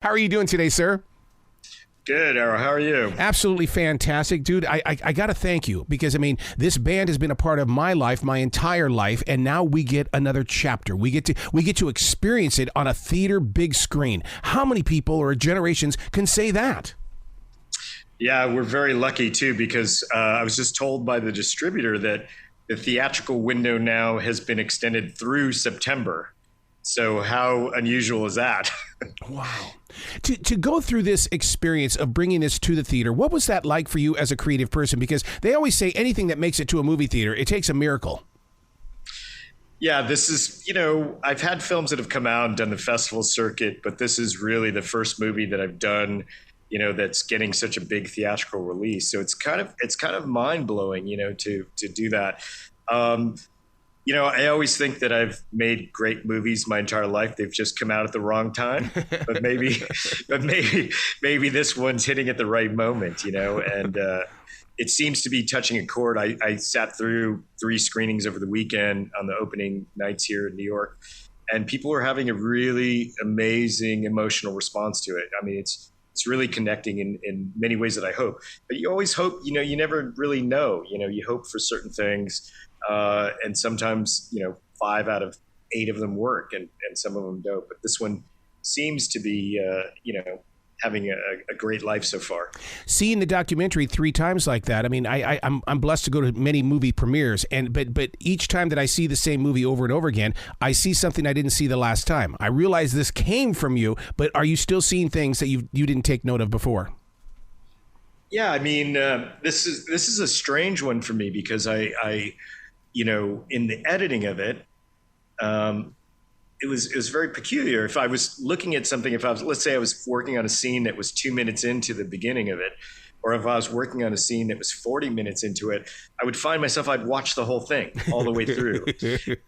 How are you doing today, sir? Good, Arrow. How are you? Absolutely fantastic. Dude, I got to thank you because, I mean, this band has been a part of my life, my entire life, and now we get another chapter. We get to experience it on a theater big screen. How many people or generations can say that? Yeah, we're very lucky, too, because I was just told by the distributor that the theatrical window now has been extended through September. So how unusual is that? Wow. To go through this experience of bringing this to the theater, what was that like for you as a creative person? Because they always say anything that makes it to a movie theater, it takes a miracle. Yeah, this is, I've had films that have come out and done the festival circuit, but this is really the first movie that I've done, that's getting such a big theatrical release. So it's kind of mind blowing, to do that. I always think that I've made great movies my entire life. They've just come out at the wrong time, but maybe this one's hitting at the right moment, and it seems to be touching a chord. I sat through 3 screenings over the weekend on the opening nights here in New York, and people are having a really amazing emotional response to it. I mean, it's really connecting in many ways that I hope, but you always hope, you never really know, you hope for certain things. And sometimes, 5 out of 8 of them work and some of them don't. But this one seems to be, having a great life so far. Seeing the documentary 3 times like that, I mean, I'm blessed to go to many movie premieres, but each time that I see the same movie over and over again, I see something I didn't see the last time. I realize this came from you, but are you still seeing things that you didn't take note of before? Yeah, I mean, this is a strange one for me because I in the editing of it, it was very peculiar. If I was looking at something, let's say I was working on a scene that was 2 minutes into the beginning of it, or if I was working on a scene that was 40 minutes into it, I would find myself, I'd watch the whole thing all the way through.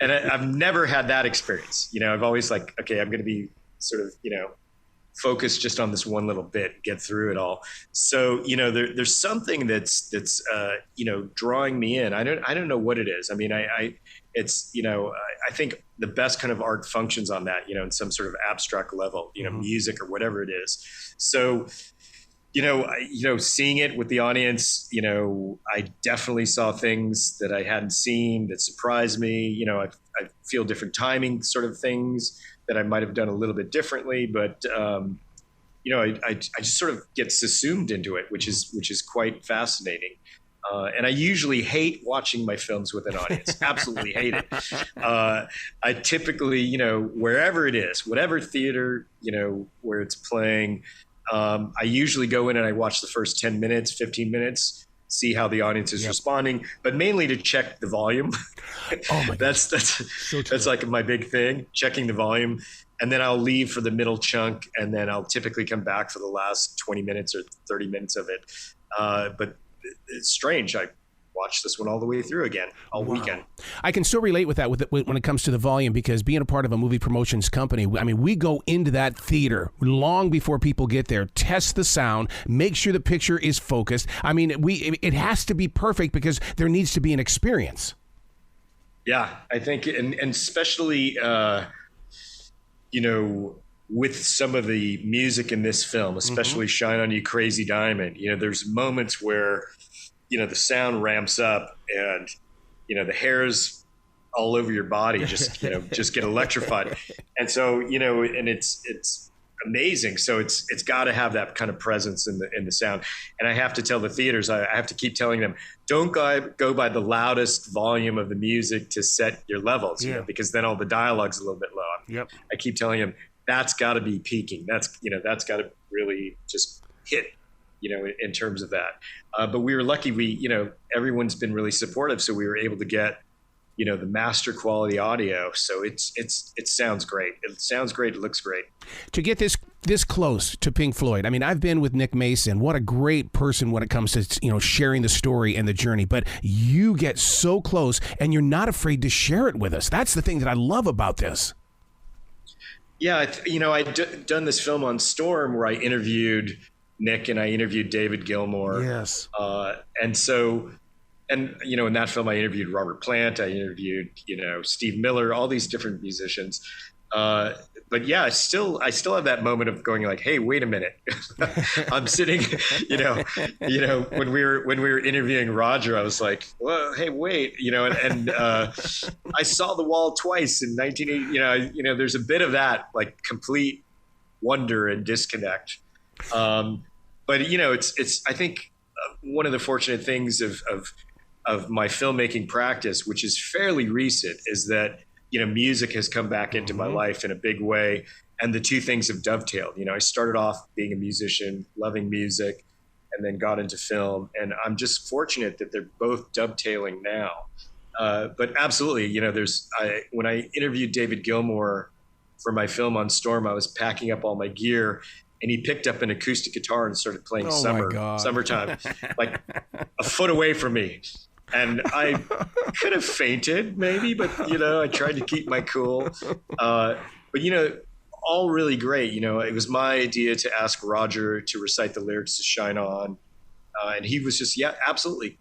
And I've never had that experience. I've always like, okay, I'm going to be sort of, focus just on this one little bit, get through it all. So, there's something that's drawing me in. I don't know what it is. I mean, I think the best kind of art functions on that, in some sort of abstract level, music or whatever it is. So, seeing it with the audience, I definitely saw things that I hadn't seen that surprised me. I feel different timing sort of things that I might have done a little bit differently, but I just sort of get subsumed into it, which is quite fascinating. And I usually hate watching my films with an audience. Absolutely hate it. I typically, wherever it is, whatever theater, where it's playing, I usually go in and I watch the first 10 minutes, 15 minutes, see how the audience is responding, but mainly to check the volume. Oh my that's like my big thing, checking the volume. And then I'll leave for the middle chunk, and then I'll typically come back for the last 20 minutes or 30 minutes of it. But it's strange. I watched this one all the way through again all weekend. I can still relate with that when it comes to the volume, because being a part of a movie promotions company, I mean, we go into that theater long before people get there, test the sound, make sure the picture is focused. I mean, it has to be perfect because there needs to be an experience. Yeah, I think, and especially, with some of the music in this film, especially Shine On You Crazy Diamond, there's moments where, the sound ramps up and, the hairs all over your body just get electrified. And so, and it's amazing. So it's got to have that kind of presence in the sound. And I have to tell the theaters, I have to keep telling them, don't go by the loudest volume of the music to set your levels, because then all the dialogue's a little bit low. Yep. I keep telling them that's got to be peaking. That's got to really just hit, in terms of that. But we were lucky. Everyone's been really supportive. So we were able to get, the master quality audio. So it sounds great. It sounds great. It looks great. To get this close to Pink Floyd, I mean, I've been with Nick Mason. What a great person when it comes to, sharing the story and the journey. But you get so close and you're not afraid to share it with us. That's the thing that I love about this. Yeah, I'd done this film on Storm where I interviewed Nick and I interviewed David Gilmour. Yes. And in that film, I interviewed Robert Plant. I interviewed, Steve Miller, all these different musicians. But but yeah, I still have that moment of going like, hey, wait a minute. I'm sitting, when we were interviewing Roger, I was like, well, hey, wait, and I saw The Wall twice in 1980. There's a bit of that, like, complete wonder and disconnect. But it's I think one of the fortunate things of my filmmaking practice, which is fairly recent, is that music has come back into my life in a big way, and the two things have dovetailed. I started off being a musician, loving music, and then got into film, and I'm just fortunate that they're both dovetailing now. But absolutely, when I interviewed David Gilmour for my film on Storm, I was packing up all my gear, and he picked up an acoustic guitar and started playing Summertime, like a foot away from me. And I could have fainted maybe, but, I tried to keep my cool. But, all really great. It was my idea to ask Roger to recite the lyrics to Shine On. And he was just, yeah, absolutely.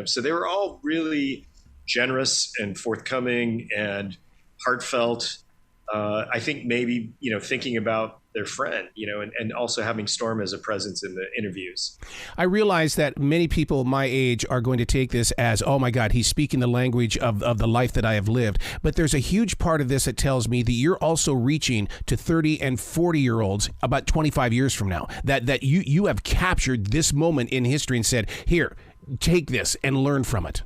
So they were all really generous and forthcoming and heartfelt. I think maybe, thinking about their friend, and also having Storm as a presence in the interviews. I realize that many people my age are going to take this as, oh my God, he's speaking the language of the life that I have lived. But there's a huge part of this that tells me that you're also reaching to 30 and 40-year-olds about 25 years from now, that you have captured this moment in history and said, here, take this and learn from it.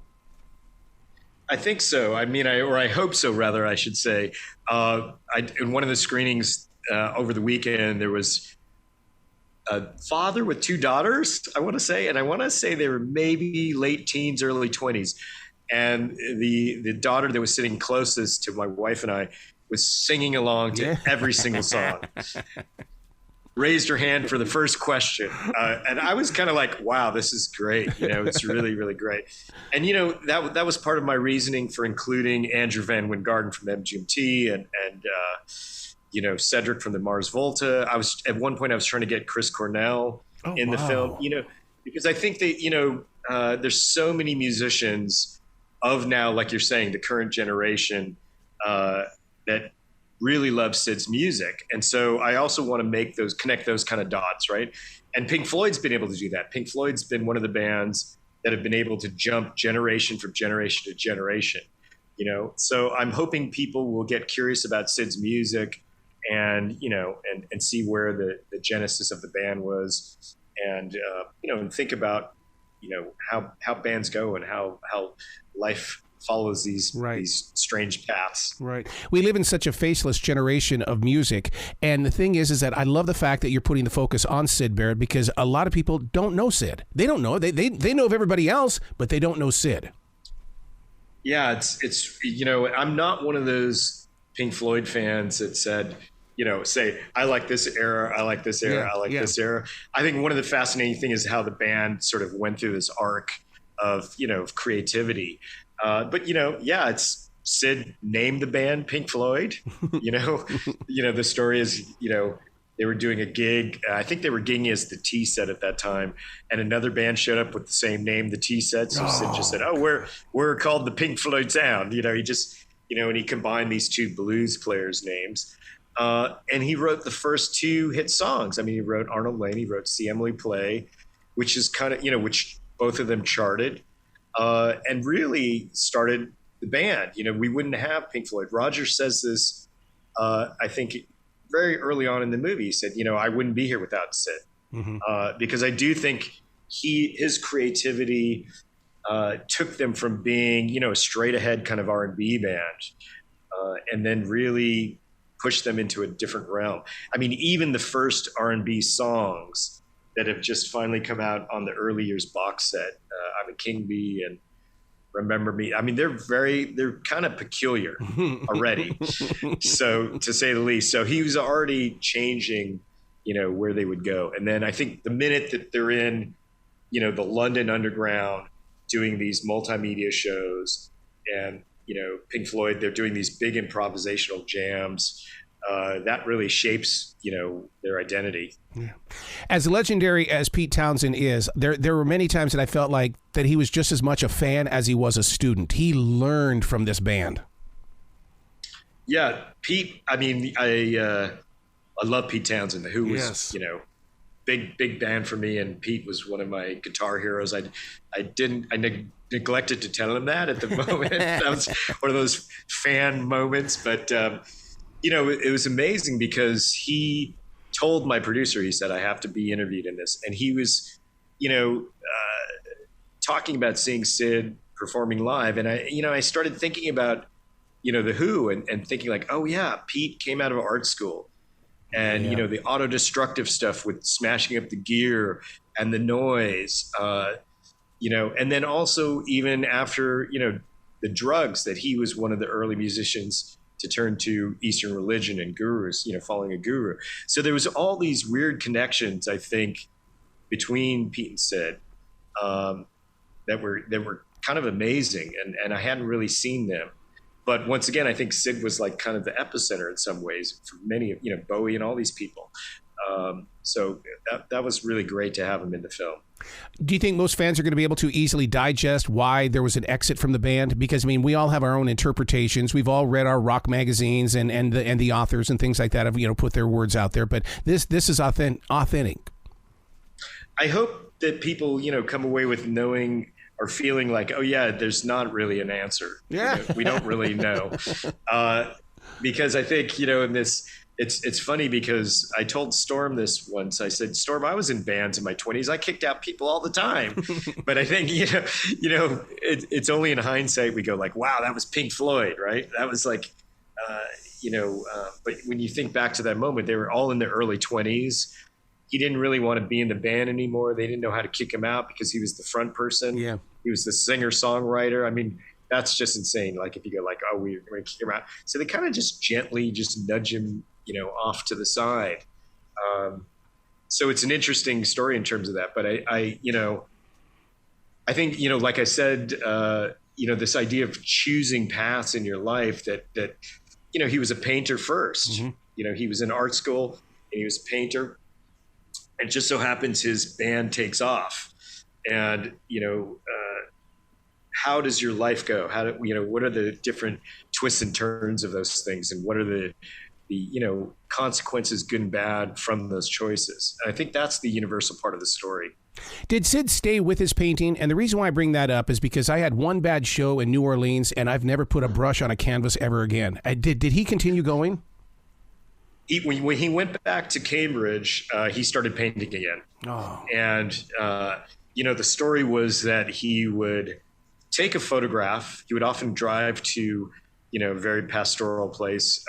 I think so. I mean, I hope so, rather, I should say. In one of the screenings over the weekend, there was a father with two daughters, I want to say, and I want to say they were maybe late teens, early 20s. And the daughter that was sitting closest to my wife and I was singing along to every single song. Raised her hand for the first question. And I was kind of like, wow, this is great. It's really, really great. And, that was part of my reasoning for including Andrew Van Wijngaarden from MGMT and Cedric from the Mars Volta. At one point I was trying to get Chris Cornell in the film, because I think that, there's so many musicians of now, like you're saying, the current generation that really love Syd's music. And so I also want to connect those kind of dots, right? And Pink Floyd's been able to do that. Pink Floyd's been one of the bands that have been able to jump generation from generation to generation, So I'm hoping people will get curious about Syd's music and, and see where the genesis of the band was and, and think about, how bands go and how life follows these strange paths. Right. We live in such a faceless generation of music. And the thing is that I love the fact that you're putting the focus on Syd, Barrett, because a lot of people don't know Syd. They don't know. They know of everybody else, but they don't know Syd. Yeah, it's I'm not one of those Pink Floyd fans that said, say, I like this era, I like this era, I like this era. I think one of the fascinating things is how the band sort of went through this arc of creativity. But it's Syd named the band Pink Floyd. The story is, they were doing a gig. I think they were gigging as the Tea Set at that time, and another band showed up with the same name, the Tea Set. So Syd just said, "Oh, we're called the Pink Floyd Sound." He just, and he combined these two blues players' names, and he wrote the first two hit songs. I mean, he wrote Arnold Layne, he wrote See Emily Play, which is kind of, which both of them charted. And really started the band. We wouldn't have Pink Floyd. Roger says this, I think, very early on in the movie. He said, I wouldn't be here without Syd. Because I do think his creativity took them from being, a straight ahead kind of R&B band, and then really pushed them into a different realm. I mean, even the first R&B songs that have just finally come out on the early years box set, I'm a King Bee and Remember Me. I mean, they're kind of peculiar already. So to say the least, so he was already changing, where they would go. And then I think the minute that they're in, the London Underground doing these multimedia shows and, Pink Floyd, they're doing these big improvisational jams. That really shapes, their identity. Yeah. As legendary as Pete Townshend is, there were many times that I felt like that he was just as much a fan as he was a student. He learned from this band. Yeah, Pete. I mean, I love Pete Townsend. The Who was, Yes. big band for me, and Pete was one of my guitar heroes. I neglected to tell him that at the moment. That was one of those fan moments, but it was amazing because he told my producer, he said, I have to be interviewed in this, and he was, talking about seeing Syd performing live, and I started thinking about the Who, and thinking like, oh yeah, Pete came out of art school. And, the auto-destructive stuff with smashing up the gear and the noise, and then also even after, the drugs, that he was one of the early musicians to turn to Eastern religion and gurus, following a guru. So there was all these weird connections, I think, between Pete and Syd that were kind of amazing. And I hadn't really seen them. But once again, I think Syd was like kind of the epicenter in some ways for many of, Bowie and all these people. So that was really great to have him in the film. Do you think most fans are going to be able to easily digest why there was an exit from the band? Because, I mean, we all have our own interpretations. We've all read our rock magazines and the authors and things like that have, put their words out there. But this is authentic. I hope that people, come away with knowing or feeling like, oh yeah, there's not really an answer. Yeah. We don't really know. Because I think, in this, it's funny because I told Storm this once. I said, Storm, I was in bands in my 20s. I kicked out people all the time. But I think, it's only in hindsight we go like, wow, that was Pink Floyd, right? That was like, but when you think back to that moment, they were all in their early 20s. He didn't really want to be in the band anymore. They didn't know how to kick him out because he was the front person. Yeah. He was the singer-songwriter. I mean, that's just insane. Like if you go like, oh, we're going to kick him out. So they kind of just gently just nudge him, off to the side. So it's an interesting story in terms of that. But I think, like I said, this idea of choosing paths in your life that he was a painter first. Mm-hmm. He was in art school and he was a painter. It just so happens his band takes off, and how does your life go? What are the different twists and turns of those things, and what are the consequences, good and bad, from those choices? And I think that's the universal part of the story. Did Syd stay with his painting? And the reason why I bring that up is because I had one bad show in New Orleans, and I've never put a brush on a canvas ever again. Did he continue going? When he went back to Cambridge, he started painting again. Oh. And, the story was that he would take a photograph. He would often drive to, a very pastoral place,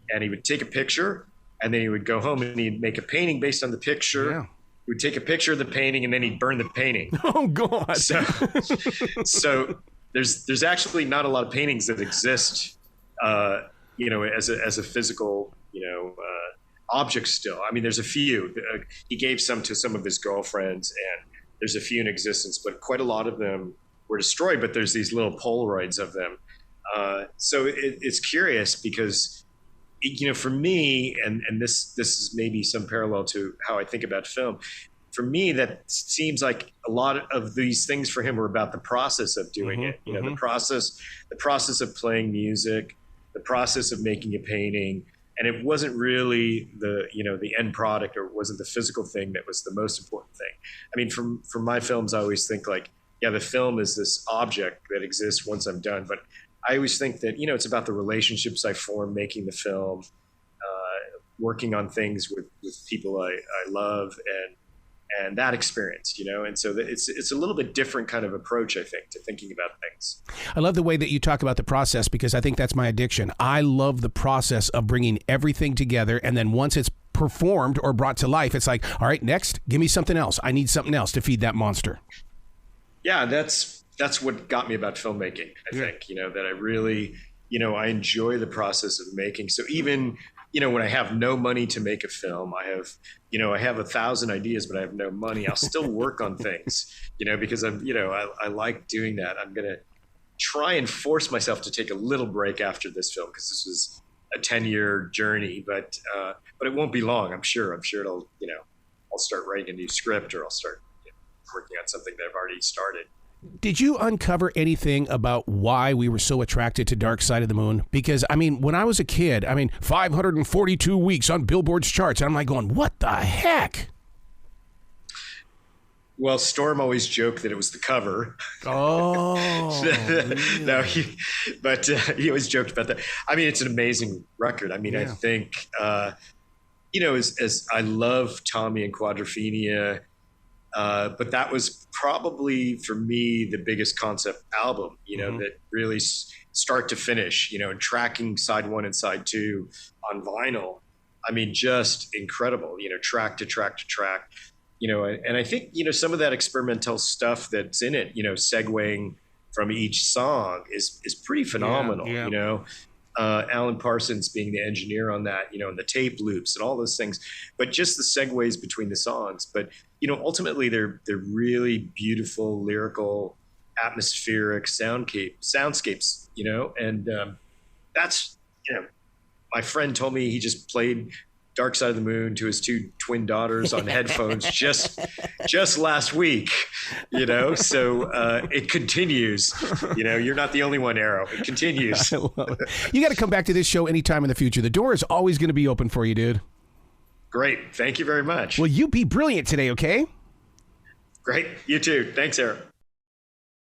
and he would take a picture, and then he would go home and he'd make a painting based on the picture. Yeah. He would take a picture of the painting, and then he'd burn the painting. Oh, God. So there's actually not a lot of paintings that exist, as a physical object still. I mean, there's a few. He gave some to some of his girlfriends, and there's a few in existence, but quite a lot of them were destroyed. But there's these little Polaroids of them. So it's curious because, for me, and this is maybe some parallel to how I think about film. For me, that seems like a lot of these things for him were about the process of doing it. The process of playing music, the process of making a painting. And it wasn't really the end product, or it wasn't the physical thing that was the most important thing. I mean, from my films, I always think like, yeah, the film is this object that exists once I'm done. But I always think that, it's about the relationships I form making the film, working on things with people I love, and that experience, and so it's a little bit different kind of approach, I think, to thinking about things. I love the way that you talk about the process, because I think that's my addiction. I love the process of bringing everything together, and then once it's performed or brought to life, it's like, all right, next, give me something else. I need something else to feed that monster. Yeah, that's what got me about filmmaking, I think, that I really, I enjoy the process of making. So even, when I have no money to make a film, I have 1,000 ideas, but I have no money. I'll still work on things, because I like doing that. I'm going to try and force myself to take a little break after this film, because this was a 10-year journey, but it won't be long. I'm sure it'll, I'll start writing a new script, or I'll start working on something that I've already started. Did you uncover anything about why we were so attracted to Dark Side of the Moon? Because, I mean, when I was a kid, 542 weeks on Billboard's charts, and I'm like going, what the heck? Well, Storm always joked that it was the cover. Oh, really? No, he always joked about that. I mean, it's an amazing record. I mean, I think, as I love Tommy and Quadrophenia, but that was probably for me the biggest concept album, that really start to finish, and tracking side 1 and side 2 on vinyl. I mean, just incredible, track to track to track. And I think, some of that experimental stuff that's in it, segueing from each song is pretty phenomenal, Alan Parsons being the engineer on that, and the tape loops and all those things, but just the segues between the songs. But, ultimately they're really beautiful, lyrical, atmospheric soundscapes, and that's, my friend told me he just played Dark Side of the Moon to his 2 twin daughters on headphones just last week, so it continues. You're not the only one, Arrow. It continues. I love it. You got to come back to this show anytime in the future. The door is always going to be open for you, dude. Great. Thank you very much. Well, you be brilliant today, okay? Great. You too. Thanks, Arrow.